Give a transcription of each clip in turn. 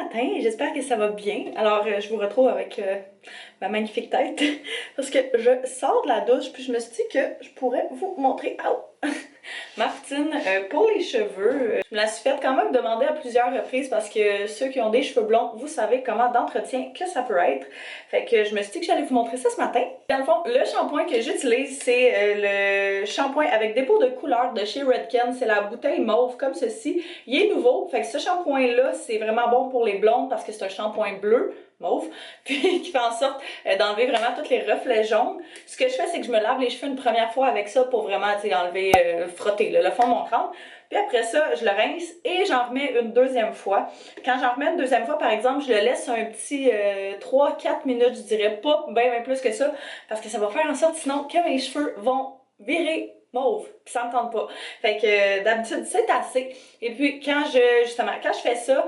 matin, j'espère que ça va bien. Alors, je vous retrouve avec ma magnifique tête parce que je sors de la douche puis je me suis dit que je pourrais vous montrer ma routine pour les cheveux. Je me la suis faite quand même demander à plusieurs reprises parce que ceux qui ont des cheveux blonds, vous savez comment d'entretien que ça peut être. Fait que je me suis dit que j'allais vous montrer ça ce matin. Dans le fond, le shampoing que j'utilise, c'est le shampoing avec dépôt de couleur de chez Redken. C'est la bouteille mauve comme ceci. Il est nouveau, fait que ce shampoing-là, c'est vraiment bon pour les blondes parce que c'est un shampoing bleu, mauve, puis qui fait en sorte d'enlever vraiment tous les reflets jaunes. Ce que je fais, c'est que je me lave les cheveux une première fois avec ça pour vraiment, tu sais, enlever, frotter le fond de mon crâne. Puis après ça, je le rince et j'en remets une deuxième fois. Quand j'en remets une deuxième fois, par exemple, je le laisse un petit 3-4 minutes, je dirais pas bien plus que ça, parce que ça va faire en sorte sinon que mes cheveux vont virer mauve, puis ça me tente pas. Fait que d'habitude, c'est assez. Et puis quand je fais ça,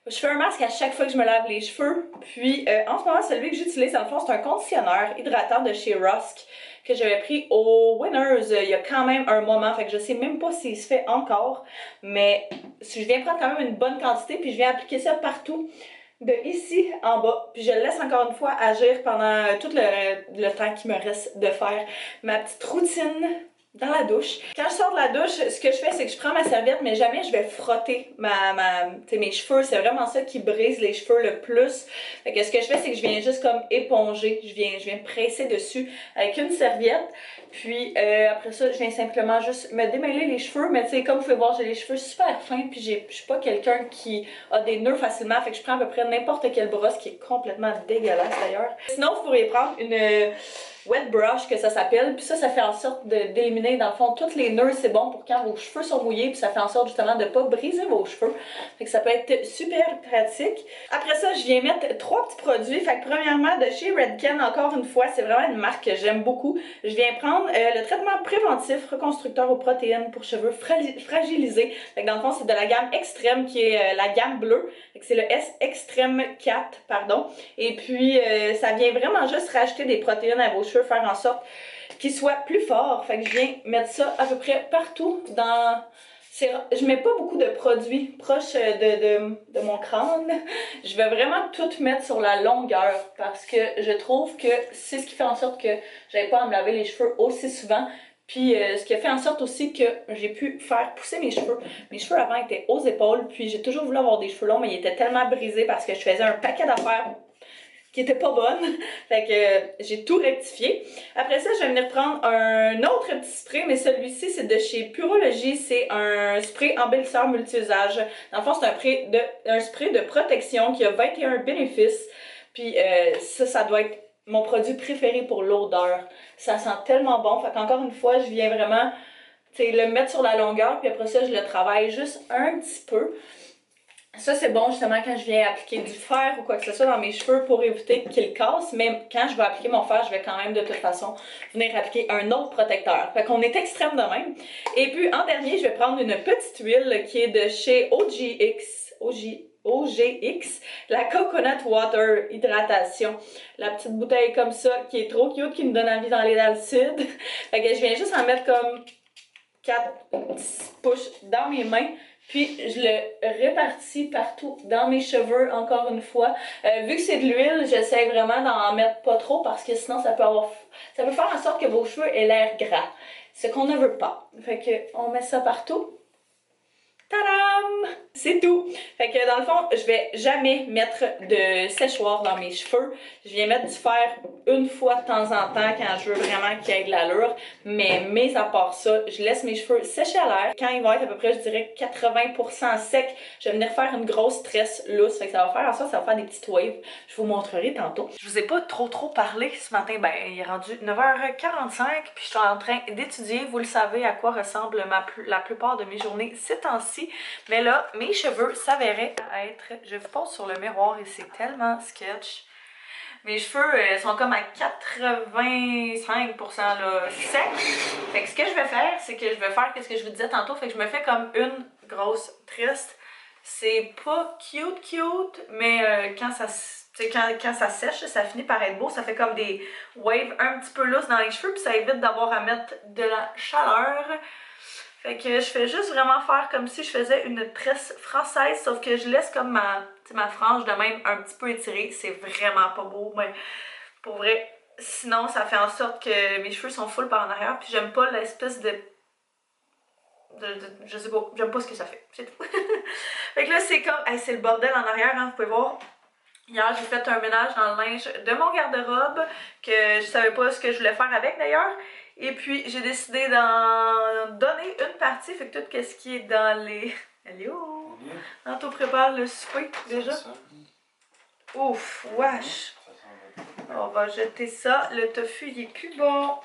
je fais un masque à chaque fois que je me lave les cheveux. Puis en ce moment, celui que j'utilise, dans le fond, c'est un conditionneur hydratant de chez Rusk que j'avais pris au Winners il y a quand même un moment. Fait que je sais même pas s'il se fait encore. Mais je viens prendre quand même une bonne quantité puis je viens appliquer ça partout. De ici en bas, puis je le laisse encore une fois agir pendant tout le temps qu'il me reste de faire ma petite routine dans la douche. Quand je sors de la douche, ce que je fais, c'est que je prends ma serviette, mais jamais je vais frotter mes cheveux. C'est vraiment ça qui brise les cheveux le plus. Fait que ce que je fais, c'est que je viens juste comme éponger. Je viens presser dessus avec une serviette. Puis après ça, je viens simplement juste me démêler les cheveux. Mais tu sais, comme vous pouvez voir, j'ai les cheveux super fins. Puis je suis pas quelqu'un qui a des nœuds facilement. Fait que je prends à peu près n'importe quelle brosse, qui est complètement dégueulasse d'ailleurs. Sinon, vous pourriez prendre une wet brush que ça s'appelle, puis ça fait en sorte d'éliminer dans le fond toutes les nœuds. C'est bon pour quand vos cheveux sont mouillés, puis ça fait en sorte justement de pas briser vos cheveux. Fait que ça peut être super pratique. Après ça, je viens mettre 3 petits produits. Fait que premièrement, de chez Redken, encore une fois, c'est vraiment une marque que j'aime beaucoup. Je viens prendre le traitement préventif reconstructeur aux protéines pour cheveux fragilisés. Fait que dans le fond, c'est de la gamme extrême qui est la gamme bleue. Fait que c'est le S Extreme 4, pardon. Et puis, ça vient vraiment juste rajouter des protéines à vos cheveux, faire en sorte qu'ils soient plus forts. Fait que je viens mettre ça à peu près partout dans... Je mets pas beaucoup de produits proches de mon crâne. Je vais vraiment tout mettre sur la longueur parce que je trouve que c'est ce qui fait en sorte que j'avais pas à me laver les cheveux aussi souvent. Puis ce qui a fait en sorte aussi que j'ai pu faire pousser mes cheveux. Mes cheveux avant étaient aux épaules, puis j'ai toujours voulu avoir des cheveux longs, mais ils étaient tellement brisés parce que je faisais un paquet d'affaires qui était pas bonne. Fait que j'ai tout rectifié. Après ça, je vais venir prendre un autre petit spray, mais celui-ci, c'est de chez Purologie. C'est un spray embellisseur multi-usage. Dans le fond, c'est un spray de protection qui a 21 bénéfices. Puis ça doit être mon produit préféré pour l'odeur. Ça sent tellement bon. Fait qu'encore une fois, je viens vraiment le mettre sur la longueur, puis après ça, je le travaille juste un petit peu. Ça, c'est bon justement quand je viens appliquer du fer ou quoi que ce soit dans mes cheveux pour éviter qu'ils cassent. Mais quand je vais appliquer mon fer, je vais quand même de toute façon venir appliquer un autre protecteur. Fait qu'on est extrême de même. Et puis en dernier, je vais prendre une petite huile qui est de chez OGX, la Coconut Water Hydratation. La petite bouteille comme ça qui est trop cute, qui me donne envie d'aller dans le sud. Fait que je viens juste en mettre comme 4 pushs dans mes mains. Puis je le répartis partout dans mes cheveux, encore une fois. Vu que c'est de l'huile, j'essaie vraiment d'en mettre pas trop parce que sinon ça peut faire en sorte que vos cheveux aient l'air gras. Ce qu'on ne veut pas. Fait que on met ça partout. Tadam! C'est tout! Fait que dans le fond, je vais jamais mettre de séchoir dans mes cheveux. Je viens mettre du fer une fois de temps en temps quand je veux vraiment qu'il y ait de l'allure. Mais à part ça, je laisse mes cheveux sécher à l'air. Quand ils vont être à peu près, je dirais 80% secs, je vais venir faire une grosse tresse lousse. Fait que ça va faire en sorte, ça va faire des petites waves. Je vous montrerai tantôt. Je vous ai pas trop parlé ce matin. Ben, il est rendu 9h45 puis je suis en train d'étudier. Vous le savez à quoi ressemble la plupart de mes journées ces temps-ci. Mais là, mes cheveux s'avéraient être... Je vous pose sur le miroir et c'est tellement sketch. Mes cheveux sont comme à 85% là, secs. Fait que ce que je vais faire, c'est que je vais faire ce que je vous disais tantôt. Fait que je me fais comme une grosse tresse. C'est pas cute, mais quand ça sèche, ça finit par être beau. Ça fait comme des waves un petit peu lousses dans les cheveux. Puis ça évite d'avoir à mettre de la chaleur. Fait que je fais juste vraiment faire comme si je faisais une tresse française, sauf que je laisse comme ma frange de même un petit peu étirée. C'est vraiment pas beau, mais pour vrai, sinon ça fait en sorte que mes cheveux sont full par en arrière, puis j'aime pas l'espèce de je sais pas, j'aime pas ce que ça fait, c'est tout. Fait que là c'est comme, hey, c'est le bordel en arrière, hein, vous pouvez voir. Hier j'ai fait un ménage dans le linge de mon garde-robe, que je savais pas ce que je voulais faire avec d'ailleurs. Et puis j'ai décidé d'en donner une partie, fait que tout ce qui est dans les... Elle est où? Anto prépare le souper déjà. Ouf, wesh. On va jeter ça. Le tofu il est plus bon.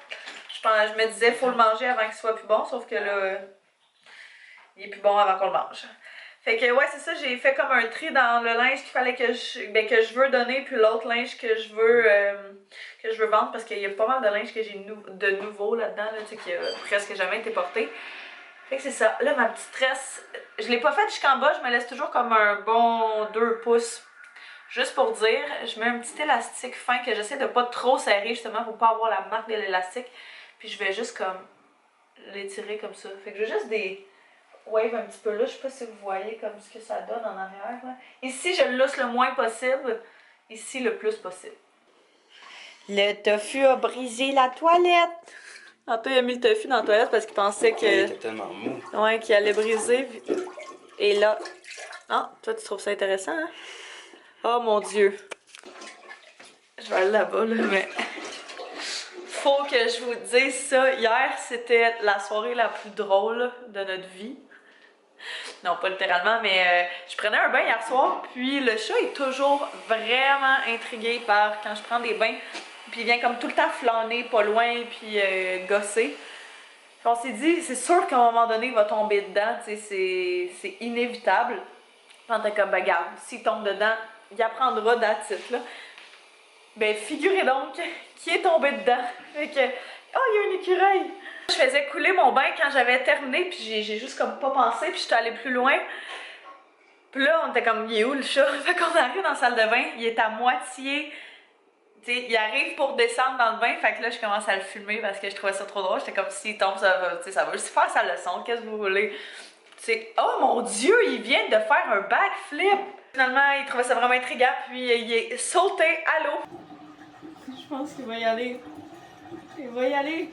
Je me disais faut le manger avant qu'il soit plus bon, sauf que là... il est plus bon avant qu'on le mange. Fait que ouais, c'est ça, j'ai fait comme un tri dans le linge qu'il fallait que je veux donner, puis l'autre linge que je veux vendre, parce qu'il y a pas mal de linge que j'ai de nouveau là-dedans, là, tu sais, qui a presque jamais été porté. Fait que c'est ça. Là, ma petite tresse, je l'ai pas faite jusqu'en bas, je me laisse toujours comme un bon 2 pouces. Juste pour dire, je mets un petit élastique fin que j'essaie de pas trop serrer, justement, pour pas avoir la marque de l'élastique. Puis je vais juste comme l'étirer comme ça. Fait que j'ai juste des... wave un petit peu là, je sais pas si vous voyez comme ce que ça donne en arrière. Là. Ici, je le lousse le moins possible. Ici, le plus possible. Le tofu a brisé la toilette. Anto, il a mis le tofu dans la toilette parce qu'il pensait que... Il était tellement mou. Ouais, qu'il allait briser. Et là... Ah, toi, tu trouves ça intéressant, hein? Oh mon Dieu. Je vais aller là-bas, là, mais... Faut que je vous dise ça. Hier, c'était la soirée la plus drôle de notre vie. Non, pas littéralement, mais je prenais un bain hier soir, puis le chat est toujours vraiment intrigué par quand je prends des bains, puis il vient comme tout le temps flâner pas loin, puis gosser. Puis on s'est dit, c'est sûr qu'à un moment donné, il va tomber dedans, tu sais, c'est inévitable. Puis on était comme, ben regarde, s'il tombe dedans, il apprendra d'attitude, là. Ben figurez donc qui est tombé dedans. Fait que, oh, il y a un écureuil! Je faisais couler mon bain quand j'avais terminé, puis j'ai juste comme pas pensé, puis j'étais allée plus loin. Puis là, on était comme, il est où le chat? Fait qu'on arrive dans la salle de bain, il est à moitié, tu sais, il arrive pour descendre dans le bain, fait que là, je commence à le filmer parce que je trouvais ça trop drôle. J'étais comme, s'il tombe, ça va juste faire sa leçon, qu'est-ce que vous voulez? Tu sais, oh mon Dieu, il vient de faire un backflip! Finalement, il trouvait ça vraiment intriguant, puis il est sauté à l'eau. Je pense qu'il va y aller. Il va y aller.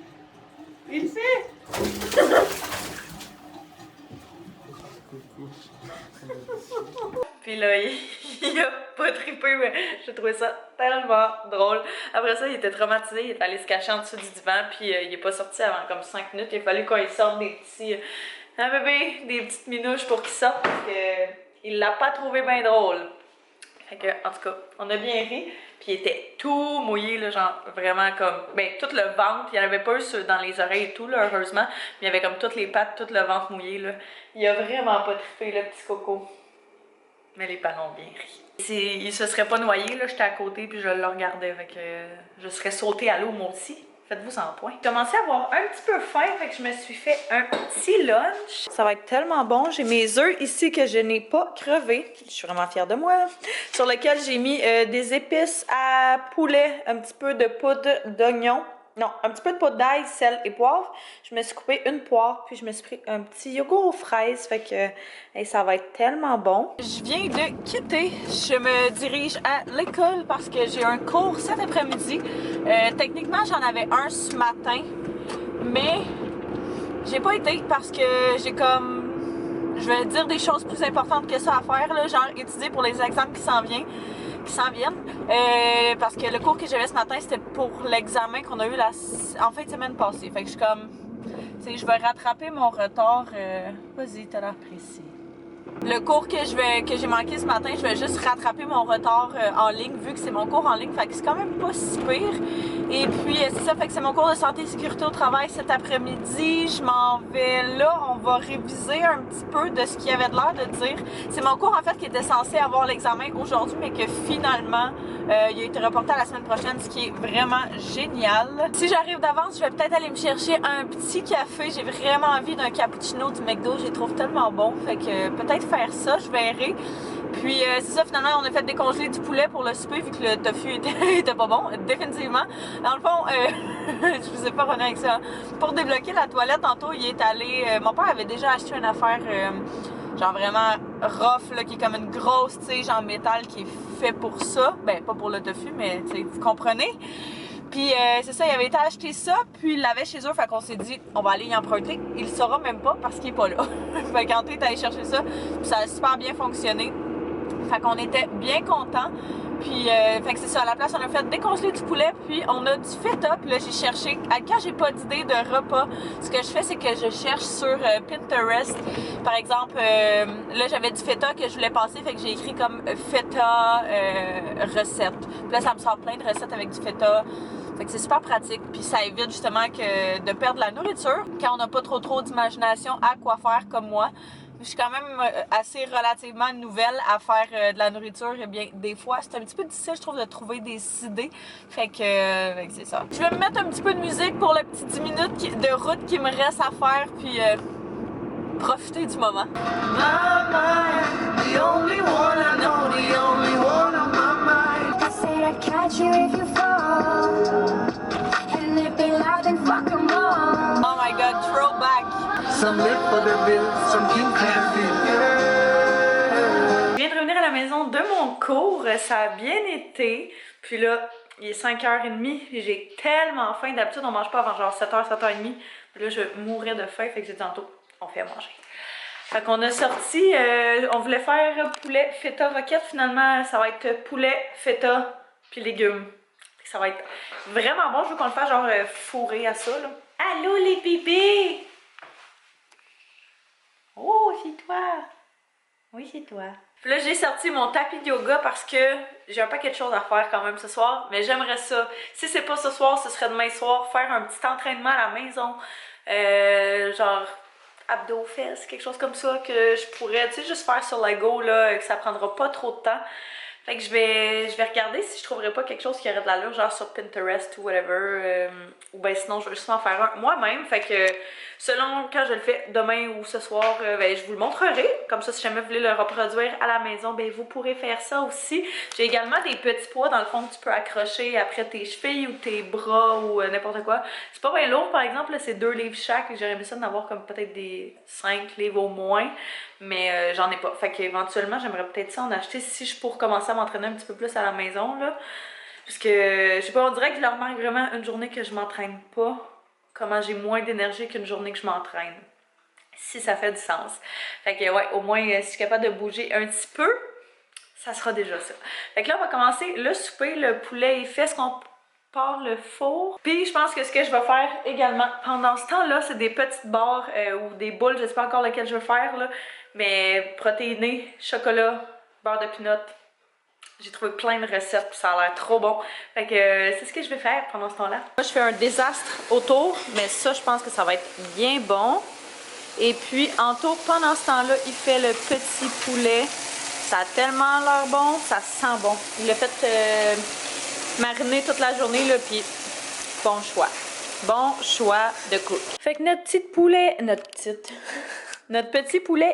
Il le fait! Puis là, il a pas trippé, mais j'ai trouvé ça tellement drôle. Après ça, il était traumatisé, il est allé se cacher en dessous du divan, puis il est pas sorti avant comme 5 minutes. Il a fallu qu'il sorte des petits... un bébé, des petites minouches pour qu'il sorte, parce qu'il l'a pas trouvé bien drôle. Fait que, en tout cas, on a bien ri. Puis il était tout mouillé, là, genre vraiment comme... Ben, tout le ventre. Il n'y en avait pas eu dans les oreilles et tout, là, heureusement. Mais il y avait comme toutes les pattes, tout le ventre mouillé, là. Il a vraiment pas trippé, le petit coco. Mais les parents ont bien ri. Il se serait pas noyé, là, j'étais à côté, puis je le regardais. Fait que je serais sautée à l'eau, moi aussi. Faites-vous en point. J'ai commencé à avoir un petit peu faim, fait que je me suis fait un petit lunch. Ça va être tellement bon. J'ai mes œufs ici que je n'ai pas crevés. Je suis vraiment fière de moi. Sur lequel j'ai mis des épices à poulet, un petit peu de poudre d'oignon. Non, un petit peu de poudre d'ail, sel et poivre. Je me suis coupé une poire, puis je me suis pris un petit yogourt aux fraises. Fait que ça va être tellement bon. Je viens de quitter. Je me dirige à l'école parce que j'ai un cours cet après-midi. Techniquement, j'en avais un ce matin, mais j'ai pas été parce que j'ai comme... Je vais dire des choses plus importantes que ça à faire, là, genre étudier pour les examens qui s'en viennent. Parce que le cours que j'avais ce matin, c'était pour l'examen qu'on a eu en fin de semaine passée. Fait que je suis comme, tu sais, je vais rattraper mon retard. Vas-y, t'as l'air précis. Le cours que j'ai manqué ce matin, je vais juste rattraper mon retard en ligne, vu que c'est mon cours en ligne. Fait que c'est quand même pas si pire. Et puis, c'est ça, fait que c'est mon cours de santé et sécurité au travail cet après-midi. Je m'en vais là. On va réviser un petit peu de ce qu'il y avait de l'air de dire. C'est mon cours, en fait, qui était censé avoir l'examen aujourd'hui, mais que finalement, il a été reporté à la semaine prochaine, ce qui est vraiment génial. Si j'arrive d'avance, je vais peut-être aller me chercher un petit café. J'ai vraiment envie d'un cappuccino du McDo. Je les trouve tellement bons. Fait que peut-être faire ça, je verrai. Puis c'est ça, finalement, on a fait décongeler du poulet pour le souper vu que le tofu était pas bon, définitivement. Dans le fond, je vous ai pas revenu avec ça. Pour débloquer la toilette, tantôt, il est allé... mon père avait déjà acheté une affaire genre vraiment rough, là, qui est comme une grosse tige en métal qui est fait pour ça. Ben, pas pour le tofu, mais vous comprenez. Puis c'est ça, il avait été acheter ça, puis il l'avait chez eux, fait qu'on s'est dit, on va aller y emprunter. Il le saura même pas parce qu'il est pas là. Fait qu'Anté est allé chercher ça, puis ça a super bien fonctionné. Fait qu'on était bien contents. Puis, fait que c'est ça, à la place, on a fait décongeler du poulet, puis on a du feta. Puis là, j'ai cherché, quand j'ai pas d'idée de repas, ce que je fais, c'est que je cherche sur Pinterest. Par exemple, là, j'avais du feta que je voulais passer, fait que j'ai écrit comme feta recette. Puis là, ça me sort plein de recettes avec du feta. Fait que c'est super pratique, puis ça évite justement de perdre la nourriture quand on n'a pas trop d'imagination à quoi faire comme moi. Je suis quand même assez relativement nouvelle à faire de la nourriture. Et bien, des fois, c'est un petit peu difficile, je trouve, de trouver des idées. Fait que c'est ça. Je vais me mettre un petit peu de musique pour le petit 10 minutes de route qui me reste à faire, puis profiter du moment. Oh my god, throwback! Some live for the bill, some keep je viens de revenir à la maison de mon cours, ça a bien été. Puis là, il est 5h30, j'ai tellement faim. D'habitude, on mange pas avant genre 7h, 7h30. Puis là, je mourrais de faim, fait que j'ai dit tantôt, on fait à manger. Fait qu'on a sorti, on voulait faire poulet feta roquette, finalement, ça va être poulet, feta, puis légumes. Ça va être vraiment bon, je veux qu'on le fasse genre fourré à ça, là. Allô les bébés! Oh, c'est toi! Oui, c'est toi. Puis là, j'ai sorti mon tapis de yoga parce que j'ai un paquet de choses à faire quand même ce soir, mais j'aimerais ça. Si c'est pas ce soir, ce serait demain soir, faire un petit entraînement à la maison, genre abdos, fesses, quelque chose comme ça, que je pourrais, tu sais, juste faire sur la go, là, que ça prendra pas trop de temps. Fait que je vais regarder si je trouverais pas quelque chose qui aurait de l'allure, genre sur Pinterest ou whatever. Ou ben sinon, je vais juste en faire un moi-même. Fait que selon quand je le fais demain ou ce soir, ben je vous le montrerai. Comme ça, si jamais vous voulez le reproduire à la maison, ben vous pourrez faire ça aussi. J'ai également des petits poids dans le fond que tu peux accrocher après tes chevilles ou tes bras ou n'importe quoi. C'est pas bien lourd par exemple, c'est 2 livres chaque. J'aurais aimé ça d'en avoir comme peut-être des 5 livres au moins. Mais j'en ai pas. Fait qu'éventuellement, j'aimerais peut-être ça en acheter si je pourrais commencer à m'entraîner un petit peu plus à la maison, là. Parce que, je sais pas, on dirait que je le remarque vraiment une journée que je m'entraîne pas, comment j'ai moins d'énergie qu'une journée que je m'entraîne. Si ça fait du sens. Fait que, ouais, au moins, si je suis capable de bouger un petit peu, ça sera déjà ça. Fait que là, on va commencer le souper, le poulet est fait. Est-ce qu'on part le four? Puis je pense que ce que je vais faire également pendant ce temps-là, c'est des petites barres ou des boules, je sais pas encore lequel je vais faire, là, mais protéinées, chocolat, beurre de pinot. J'ai trouvé plein de recettes puis ça a l'air trop bon. Fait que c'est ce que je vais faire pendant ce temps-là. Moi, je fais un désastre autour, mais ça, je pense que ça va être bien bon. Et puis, Anto, pendant ce temps-là, il fait le petit poulet. Ça a tellement l'air bon, ça sent bon. Il l'a fait mariner toute la journée, là, puis bon choix. Bon choix de cook. Fait que notre petit poulet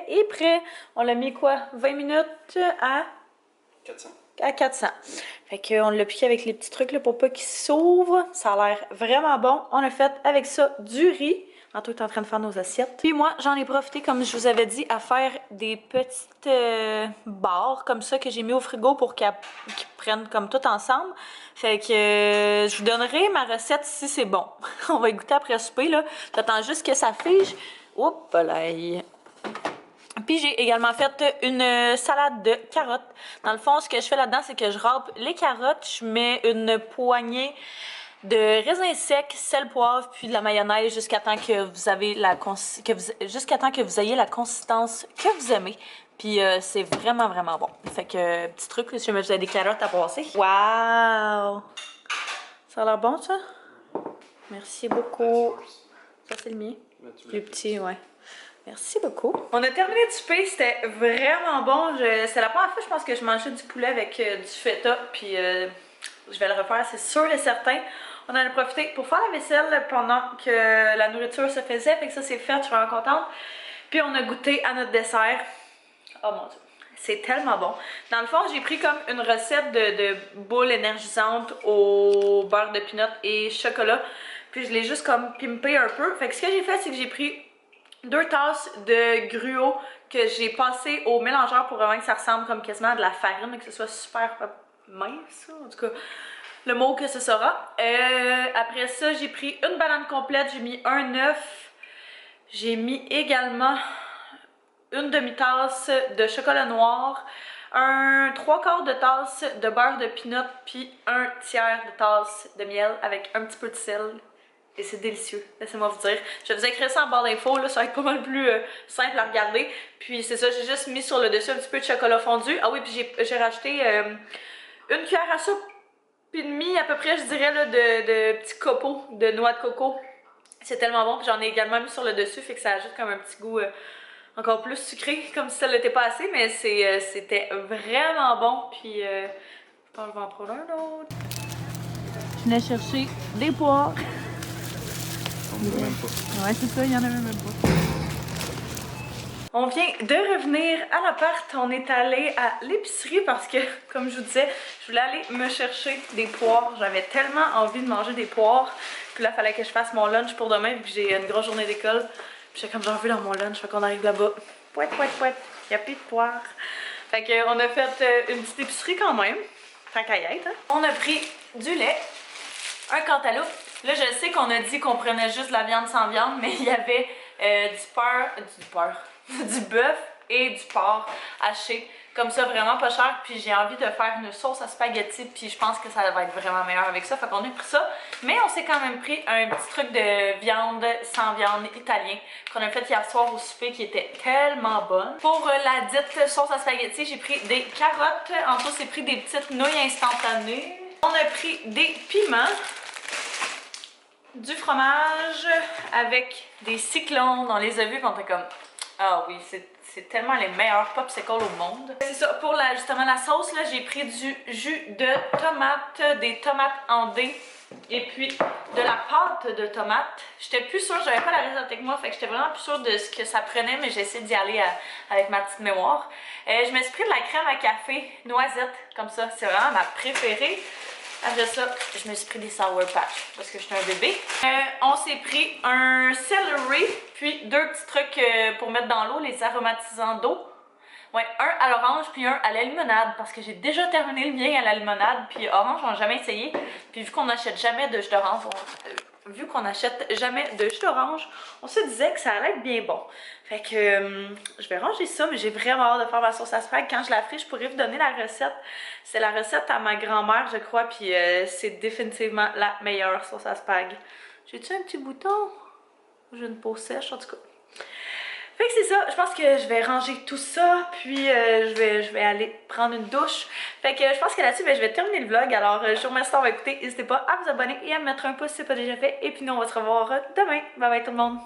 est prêt. On l'a mis quoi? 20 minutes à 400. À 400. Fait qu'on l'a piqué avec les petits trucs là, pour pas qu'il s'ouvre. Ça a l'air vraiment bon. On a fait avec ça du riz. Anto est en train de faire nos assiettes. Puis moi, j'en ai profité, comme je vous avais dit, à faire des petites barres comme ça que j'ai mis au frigo pour qu'ils prennent comme tout ensemble. Fait que je vous donnerai ma recette si c'est bon. On va y goûter après souper, là. J'attends juste que ça fige. Oups là. Puis j'ai également fait une salade de carottes. Dans le fond, ce que je fais là-dedans, c'est que je râpe les carottes, je mets une poignée de raisins secs, sel, poivre, puis de la mayonnaise jusqu'à temps que vous avez jusqu'à temps que vous ayez la consistance que vous aimez. Puis c'est vraiment bon. Fait que petit truc, si jamais vous avez des carottes à passer. Waouh! Ça a l'air bon ça? Merci beaucoup. Ça c'est le mien. Le petit, ouais. Merci beaucoup. On a terminé de souper, c'était vraiment bon. C'est la première fois, je pense, que je mangeais du poulet avec du feta, puis je vais le refaire, c'est sûr et certain. On en a profité pour faire la vaisselle pendant que la nourriture se faisait, fait que ça c'est fait, je suis vraiment contente. Puis on a goûté à notre dessert. Oh mon Dieu. C'est tellement bon. Dans le fond, j'ai pris comme une recette de boules énergisantes au beurre de pinot et chocolat. Puis je l'ai juste comme pimpé un peu. Fait que ce que j'ai fait, c'est que j'ai pris 2 tasses de gruau que j'ai passé au mélangeur pour vraiment que ça ressemble comme quasiment à de la farine, que ce soit super mince, en tout cas le mot que ce sera. Après ça, j'ai pris une banane complète, j'ai mis un œuf, j'ai mis également une demi-tasse de chocolat noir, un 3/4 de tasse de beurre de pinot, puis un tiers de tasse de miel avec un petit peu de sel. Et c'est délicieux, laissez-moi vous dire. Je vais vous écrire ça en barre d'infos, là, ça va être pas mal plus simple à regarder. Puis c'est ça, j'ai juste mis sur le dessus un petit peu de chocolat fondu. Ah oui, puis j'ai rajouté une cuillère à soupe et demie à peu près, je dirais, là, de petits copeaux de noix de coco. C'est tellement bon, puis j'en ai également mis sur le dessus, fait que ça ajoute comme un petit goût encore plus sucré, comme si ça l'était pas assez, mais c'était vraiment bon. Puis je pense que je vais en prendre un autre. Je venais chercher des poires. Même pas. Ouais, c'est ça, il y en a même pas. On vient de revenir à l'appart. On est allé à l'épicerie parce que, comme je vous disais, je voulais aller me chercher des poires. J'avais tellement envie de manger des poires. Puis là, il fallait que je fasse mon lunch pour demain vu que j'ai une grosse journée d'école. Puis j'étais comme j'en veux dans mon lunch. Fait qu'on arrive là-bas. Pouet, pouet, pouet. Il n'y a plus de poires. Fait qu'on a fait une petite épicerie quand même. Tant qu'à y être, hein. On a pris du lait, un cantaloupe. Là, je sais qu'on a dit qu'on prenait juste de la viande sans viande, mais il y avait du bœuf et du porc haché. Comme ça, vraiment pas cher. Puis j'ai envie de faire une sauce à spaghetti, puis je pense que ça va être vraiment meilleur avec ça. Fait qu'on a pris ça. Mais on s'est quand même pris un petit truc de viande sans viande italien qu'on a fait hier soir au souper qui était tellement bonne. Pour la dite sauce à spaghetti, j'ai pris des carottes. En tout, j'ai pris des petites nouilles instantanées. On a pris des piments, du fromage avec des cyclones. On les a vus, on était comme ah oui, c'est tellement les meilleurs popsicles au monde. C'est ça, pour justement la sauce, là, j'ai pris du jus de tomate, des tomates en dés et puis de la pâte de tomate. J'étais plus sûre, j'avais pas la recette avec moi, fait que j'étais vraiment plus sûre de ce que ça prenait, mais j'ai essayé d'y aller avec ma petite mémoire. Je me suis pris de la crème à café noisette, comme ça, c'est vraiment ma préférée. Après ça, je me suis pris des Sour Patch parce que j'étais un bébé. On s'est pris un celery, puis 2 petits trucs pour mettre dans l'eau, les aromatisants d'eau. Ouais, un à l'orange puis un à la limonade parce que j'ai déjà terminé le mien à la limonade, puis orange, on n'a jamais essayé. Puis vu qu'on n'achète jamais de jus d'orange, on se disait que ça allait être bien bon. Fait que je vais ranger ça, mais j'ai vraiment hâte de faire ma sauce à spag. Quand je la ferai, je pourrais vous donner la recette. C'est la recette à ma grand-mère, je crois, puis c'est définitivement la meilleure sauce à spag. J'ai-tu un petit bouton? J'ai une peau sèche, en tout cas. Fait que c'est ça, je pense que je vais ranger tout ça, puis je vais aller prendre une douche. Fait que je pense que là-dessus, je vais terminer le vlog. Alors, je vous remercie d'avoir écouté. N'hésitez pas à vous abonner et à me mettre un pouce si ce n'est pas déjà fait. Et puis nous, on va se revoir demain. Bye bye tout le monde!